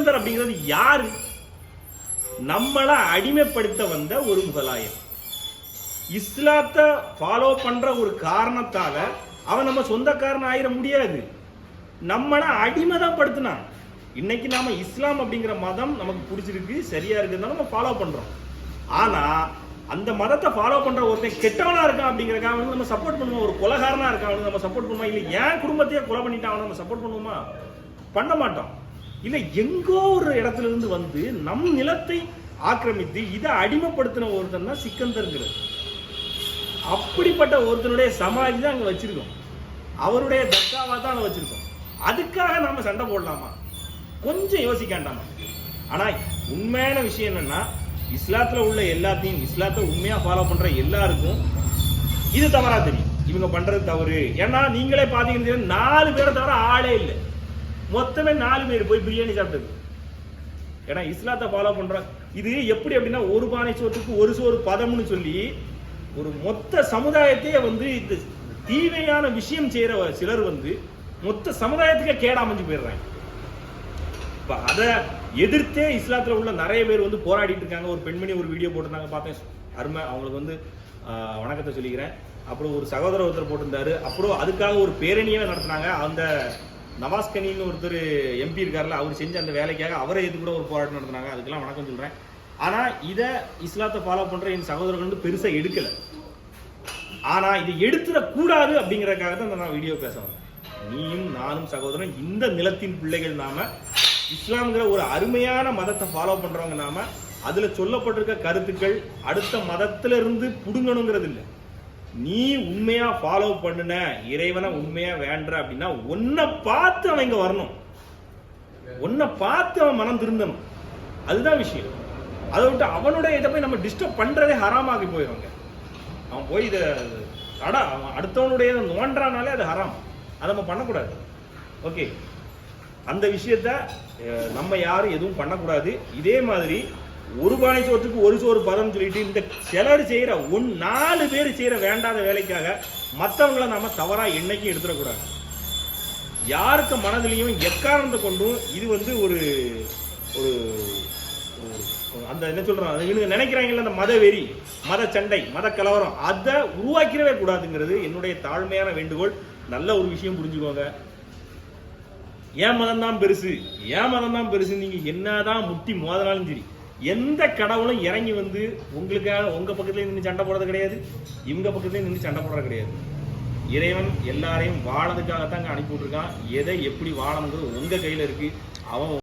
சிக்கந்தர் அப்படிங்கிறது யாரு? நம்மள அடிமைப்படுத்த வந்த ஒரு முகலாயன். இஸ்லாத்தை ஃபாலோ பண்ற ஒரு காரணத்தால அவன் நம்ம சொந்தக்காரன் ஆயிட முடியாது. நம்மள அடிமை தான் படுத்தினான். இன்னைக்கு நாம இஸ்லாம் அப்படிங்கிற மதம் நமக்கு பிடிச்சிருக்கு, சரியா இருக்குன்னு நம்ம ஃபாலோ பண்றோம். ஆனா அந்த மதத்தை ஃபாலோ பண்ற ஒருத்தன் கெட்டவனா இருக்கான் அப்படிங்கிறக்காக நம்ம சப்போர்ட் பண்ணுவோம். ஒரு கொலைகாரனா இருக்கான் நம்ம சப்போர்ட் பண்ணுவோம். இல்ல ஏன் குடும்பத்தையே கொலை பண்ணிட்டான் நம்ம சப்போர்ட் பண்ணுவோமா? பண்ண மாட்டோம். இல்ல எங்கோ ஒரு இடத்துல இருந்து வந்து நம் நிலத்தை ஆக்கிரமித்து இதை அடிமைப்படுத்தின ஒருத்தன் தான் சிக்கந்தர்ங்கிறது. அப்படிப்பட்ட ஒருத்தனுடைய சமாதி தான் அங்க வச்சிருக்கோம். அவருடைய தர்காவா தான் அங்க வச்சிருக்கோம். அதுக்காக நாம சண்டை போடலாமா? கொஞ்சம் யோசிக்காண்டாமா? ஆனா உண்மையான விஷயம் என்னன்னா, இஸ்லாத்துல உள்ள எல்லாத்தையும், இஸ்லாத்தை உண்மையா ஃபாலோ பண்ற எல்லாருக்கும் இது தவறா தெரியும். இவங்க பண்றது தவறு. ஏன்னா நீங்களே பாத்தீங்கன்னா 4 பேரை தவிர ஆளே இல்லை. மொத்தமே 4 பேர் போய் பிரியாணி சாப்பிட்டது. ஏன்னா இஸ்லாத்தை ஃபாலோ பண்ற இது எப்படி அப்படின்னா, ஒரு பானை சோற்றுக்கு ஒரு சோறு பதம்னு சொல்லி ஒரு மொத்த சமுதாயத்தையே வந்து இந்த தீமையான விஷயம் செய்யற சிலர் வந்து மொத்த சமுதாயத்துக்கே கேடாமஞ்சு போயிடுறாங்க. இப்ப அதை எதிர்த்தே இஸ்லாத்துல உள்ள நிறைய பேர் வந்து போராடிட்டு இருக்காங்க. ஒரு பெண்மணி ஒரு வீடியோ போட்டிருந்தாங்க, பார்த்தேன், அருமை. அவங்களுக்கு வந்து வணக்கத்தை சொல்லிக்கிறேன். அப்புறம் ஒரு சகோதரர் ஒருத்தர் போட்டிருந்தாரு. அப்புறம் அதுக்காக ஒரு பேரணியே நடத்தினாங்க. அந்த நவாஸ்கனின்னு ஒருத்தர் எம்பி இருக்காருல்ல, அவர் செஞ்ச அந்த வேலைக்காக அவரை எது கூட ஒரு போராட்டம் நடத்தினாங்க. அதுக்கெல்லாம் வணக்கம் சொல்றேன். ஆனா இதை இஸ்லாத்தை ஃபாலோ பண்ற என் சகோதரர்கள் வந்து பெருசா எடுக்கல. ஆனா இது எடுத்துடக்கூடாது அப்படிங்கறதுக்காக தான் நான் வீடியோ பேச வந்தேன். நீயும் நானும் சகோதரன், இந்த நிலத்தின் பிள்ளைகள் நாம, இஸ்லாம்ங்கிற ஒரு அருமையான மதத்தை ஃபாலோ பண்றவங்க நாம, அதுல சொல்லப்பட்டிருக்க கருத்துக்கள் அடுத்த மதத்துல இருந்து புடுங்கணுங்கிறது இல்லை. நீ உண்மையா ஃபாலோ பண்ணுன இறைவனை உண்மையா வேண்ட அப்படின்னா உன்னை பார்த்து அவன் இங்க வரணும். உன்னை பார்த்து அவன் மனம் திருந்தணும். அதுதான் விஷயம். அதை விட்டு அவனுடைய இதை போய் நம்ம டிஸ்டர்ப் பண்றதே ஹராமாகி போயிடுவாங்க. அவன் போய் இதை அவன் அடுத்தவனுடைய நோன்றானாலே அது ஹராம். அதை நம்ம பண்ணக்கூடாது. ஓகே, அந்த விஷயத்த நம்ம யாரும் எதுவும் பண்ணக்கூடாது. இதே மாதிரி ஒரு பானை சோற்றுக்கு ஒரு சோறு பதம் சொல்லிட்டு இந்த சிலர் செய்யற 4 பேர் செய்யற வேண்டாத வேலைக்காக மற்றவங்களை நாம தவறா என்னைக்கும் எடுத்துடக்கூடாது. யாருக்கு மனதிலையும் எக்காரணத்தை கொண்டும் இது வந்து ஒரு ஒரு அந்த என்ன சொல்றாங்க இவங்க நினைக்கிறாங்கல்ல, அந்த மத வெறி, மத சண்டை, மத கலவரம், அதை உருவாக்கிடவே கூடாதுங்கிறது என்னுடைய தாழ்மையான வேண்டுகோள். நல்ல ஒரு விஷயம் புரிஞ்சுக்கோங்க. ஏன் மதம் தான் பெருசு, ஏன் மதம் தான் பெருசு, நீங்க என்னதான் முட்டி மோதனாலும் சரி, எந்த கடவுளும் இறங்கி வந்து உங்களுக்காக உங்க பக்கத்துல நின்று சண்டை போடுறது கிடையாது, இவங்க பக்கத்துல நின்று சண்டை போடுறது கிடையாது. இறைவன் எல்லாரையும் வாழறதுக்காகத்தான் அனுப்பி விட்டுருக்கான். எதை எப்படி வாழணுங்கிறது உங்க கையில இருக்கு. அவன்